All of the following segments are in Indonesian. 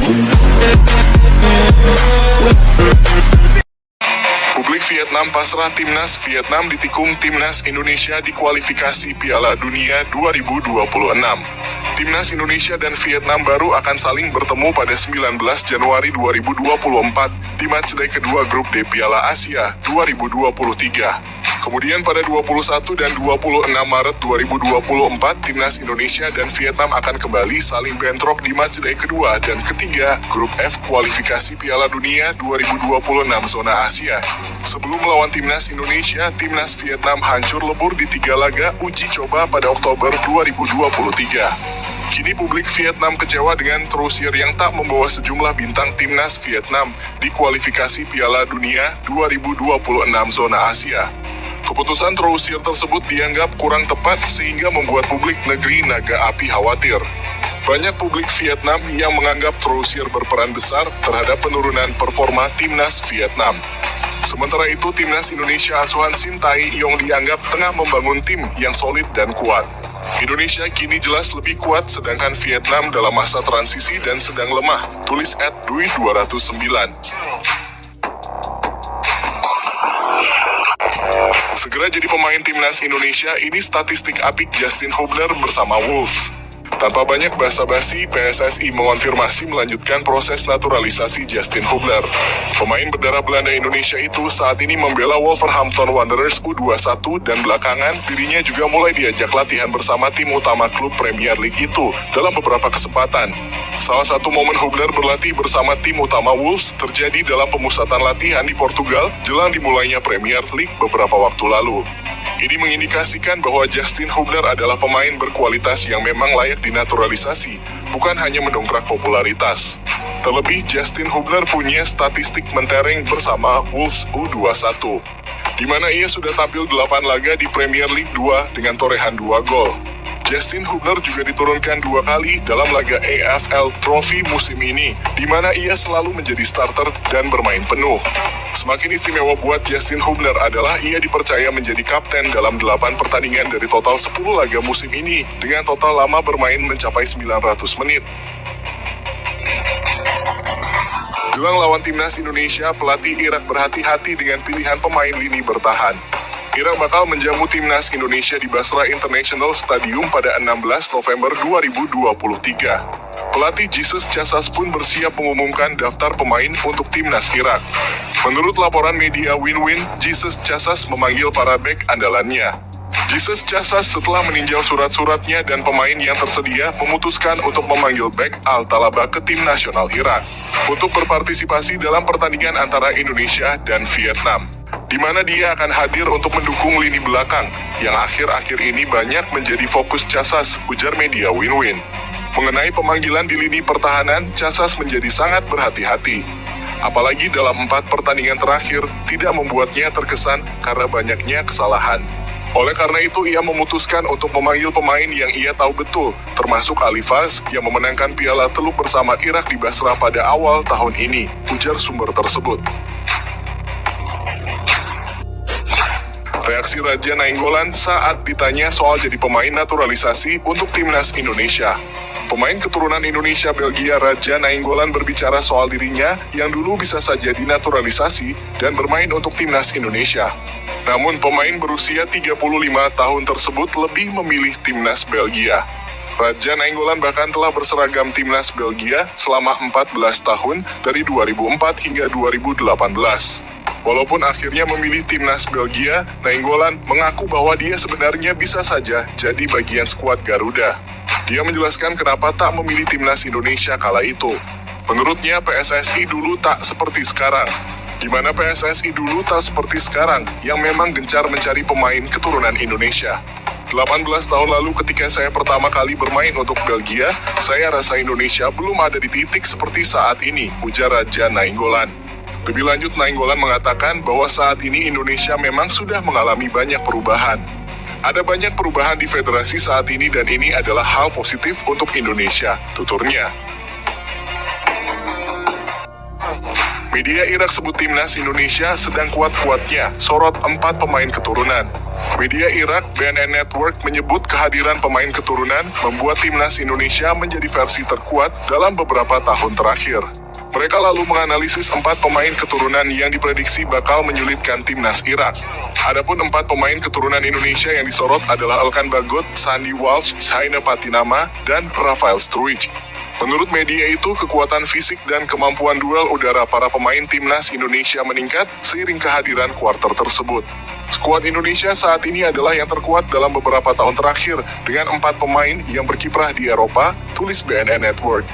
Publik Vietnam pasrah Timnas Vietnam ditikung Timnas Indonesia di kualifikasi Piala Dunia 2026. Timnas Indonesia dan Vietnam baru akan saling bertemu pada 19 Januari 2024 di matchday kedua grup D Piala Asia 2023. Kemudian pada 21 dan 26 Maret 2024, Timnas Indonesia dan Vietnam akan kembali saling bentrok di matchday kedua dan ketiga grup F kualifikasi Piala Dunia 2026 zona Asia. Sebelum melawan Timnas Indonesia, Timnas Vietnam hancur lebur di 3 laga uji coba pada Oktober 2023. Kini publik Vietnam kecewa dengan terusir yang tak membawa sejumlah bintang Timnas Vietnam di kualifikasi Piala Dunia 2026 zona Asia. Keputusan terusir tersebut dianggap kurang tepat sehingga membuat publik negeri Naga Api khawatir. Banyak publik Vietnam yang menganggap terusir berperan besar terhadap penurunan performa Timnas Vietnam. Sementara itu, Timnas Indonesia asuhan Sintayong dianggap tengah membangun tim yang solid dan kuat. Indonesia kini jelas lebih kuat sedangkan Vietnam dalam masa transisi dan sedang lemah, tulis @dui209. Segera jadi pemain Timnas Indonesia, ini statistik apik Justin Hubner bersama Wolves. Tanpa banyak basa-basi, PSSI mengonfirmasi melanjutkan proses naturalisasi Justin Hubner. Pemain berdarah Belanda Indonesia itu saat ini membela Wolverhampton Wanderers U21 dan belakangan dirinya juga mulai diajak latihan bersama tim utama klub Premier League itu dalam beberapa kesempatan. Salah satu momen Hubner berlatih bersama tim utama Wolves terjadi dalam pemusatan latihan di Portugal jelang dimulainya Premier League beberapa waktu lalu. Ini mengindikasikan bahwa Justin Hubner adalah pemain berkualitas yang memang layak dinaturalisasi, bukan hanya mendongkrak popularitas. Terlebih, Justin Hubner punya statistik mentereng bersama Wolves U21, di mana ia sudah tampil 8 laga di Premier League 2 dengan torehan 2 gol. Justin Hubner juga diturunkan 2 kali dalam laga AFL Trophy musim ini, di mana ia selalu menjadi starter dan bermain penuh. Semakin istimewa buat Justin Hubner adalah ia dipercaya menjadi kapten dalam 8 pertandingan dari total 10 laga musim ini, dengan total lama bermain mencapai 900 menit. Jelang lawan Timnas Indonesia, pelatih Irak berhati-hati dengan pilihan pemain lini bertahan. Irak bakal menjamu Timnas Indonesia di Basra International Stadium pada 16 November 2023. Pelatih Jesus Casas pun bersiap mengumumkan daftar pemain untuk Timnas Irak. Menurut laporan media Win-Win, Jesus Casas memanggil para bek andalannya. Jesus Casas setelah meninjau surat-suratnya dan pemain yang tersedia memutuskan untuk memanggil bek Al-Talaba ke tim nasional Irak untuk berpartisipasi dalam pertandingan antara Indonesia dan Vietnam, di mana dia akan hadir untuk mendukung lini belakang yang akhir-akhir ini banyak menjadi fokus Casas, ujar media Win-Win. Mengenai pemanggilan di lini pertahanan, Casas menjadi sangat berhati-hati. Apalagi dalam 4 pertandingan terakhir tidak membuatnya terkesan karena banyaknya kesalahan. Oleh karena itu, ia memutuskan untuk memanggil pemain yang ia tahu betul, termasuk Alifaz yang memenangkan Piala Teluk bersama Irak di Basra pada awal tahun ini, ujar sumber tersebut. Reaksi Raja Nainggolan saat ditanya soal jadi pemain naturalisasi untuk Timnas Indonesia. Pemain keturunan Indonesia Belgia Raja Nainggolan berbicara soal dirinya yang dulu bisa saja dinaturalisasi dan bermain untuk Timnas Indonesia. Namun pemain berusia 35 tahun tersebut lebih memilih Timnas Belgia. Raja Nainggolan bahkan telah berseragam Timnas Belgia selama 14 tahun dari 2004 hingga 2018. Walaupun akhirnya memilih Timnas Belgia, Nainggolan mengaku bahwa dia sebenarnya bisa saja jadi bagian skuad Garuda. Dia menjelaskan kenapa tak memilih Timnas Indonesia kala itu. Menurutnya PSSI dulu tak seperti sekarang. Di mana PSSI dulu tak seperti sekarang, yang memang gencar mencari pemain keturunan Indonesia. 18 tahun lalu ketika saya pertama kali bermain untuk Belgia, saya rasa Indonesia belum ada di titik seperti saat ini, ujar Raja Nainggolan. Lebih lanjut, Nainggolan mengatakan bahwa saat ini Indonesia memang sudah mengalami banyak perubahan. Ada banyak perubahan di federasi saat ini dan ini adalah hal positif untuk Indonesia, tuturnya. Media Irak sebut timnas Indonesia sedang kuat-kuatnya, sorot 4 pemain keturunan. Media Irak, BNN Network menyebut kehadiran pemain keturunan membuat timnas Indonesia menjadi versi terkuat dalam beberapa tahun terakhir. Mereka lalu menganalisis 4 pemain keturunan yang diprediksi bakal menyulitkan timnas Irak. Adapun 4 pemain keturunan Indonesia yang disorot adalah Elkan Bagot, Sandy Walsh, Shaina Patinama, dan Rafael Struijk. Menurut media itu, kekuatan fisik dan kemampuan duel udara para pemain timnas Indonesia meningkat seiring kehadiran quarter tersebut. Skuad Indonesia saat ini adalah yang terkuat dalam beberapa tahun terakhir dengan 4 pemain yang berkiprah di Eropa, tulis BNN Network.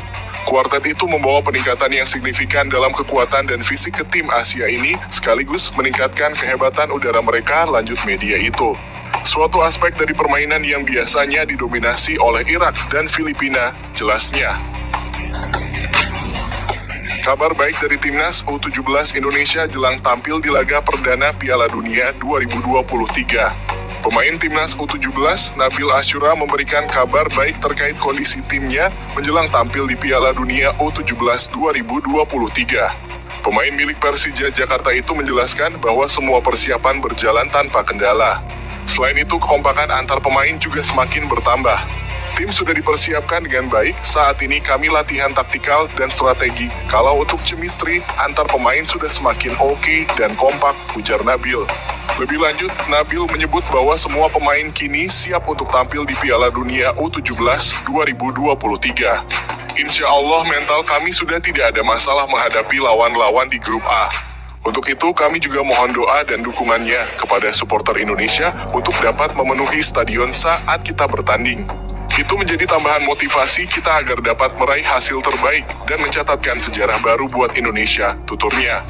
Kuartet itu membawa peningkatan yang signifikan dalam kekuatan dan fisik ke tim Asia ini, sekaligus meningkatkan kehebatan udara mereka, lanjut media itu. Suatu aspek dari permainan yang biasanya didominasi oleh Irak dan Filipina, jelasnya. Kabar baik dari timnas U17 Indonesia jelang tampil di laga perdana Piala Dunia 2023. Pemain timnas U17, Nabil Asyura memberikan kabar baik terkait kondisi timnya menjelang tampil di Piala Dunia U17 2023. Pemain milik Persija Jakarta itu menjelaskan bahwa semua persiapan berjalan tanpa kendala. Selain itu, kekompakan antar pemain juga semakin bertambah. Tim sudah dipersiapkan dengan baik, saat ini kami latihan taktikal dan strategi. Kalau untuk chemistry, antar pemain sudah semakin oke dan kompak, ujar Nabil. Lebih lanjut, Nabil menyebut bahwa semua pemain kini siap untuk tampil di Piala Dunia U17 2023. Insya Allah mental kami sudah tidak ada masalah menghadapi lawan-lawan di grup A. Untuk itu kami juga mohon doa dan dukungannya kepada supporter Indonesia untuk dapat memenuhi stadion saat kita bertanding. Itu menjadi tambahan motivasi kita agar dapat meraih hasil terbaik dan mencatatkan sejarah baru buat Indonesia, tuturnya.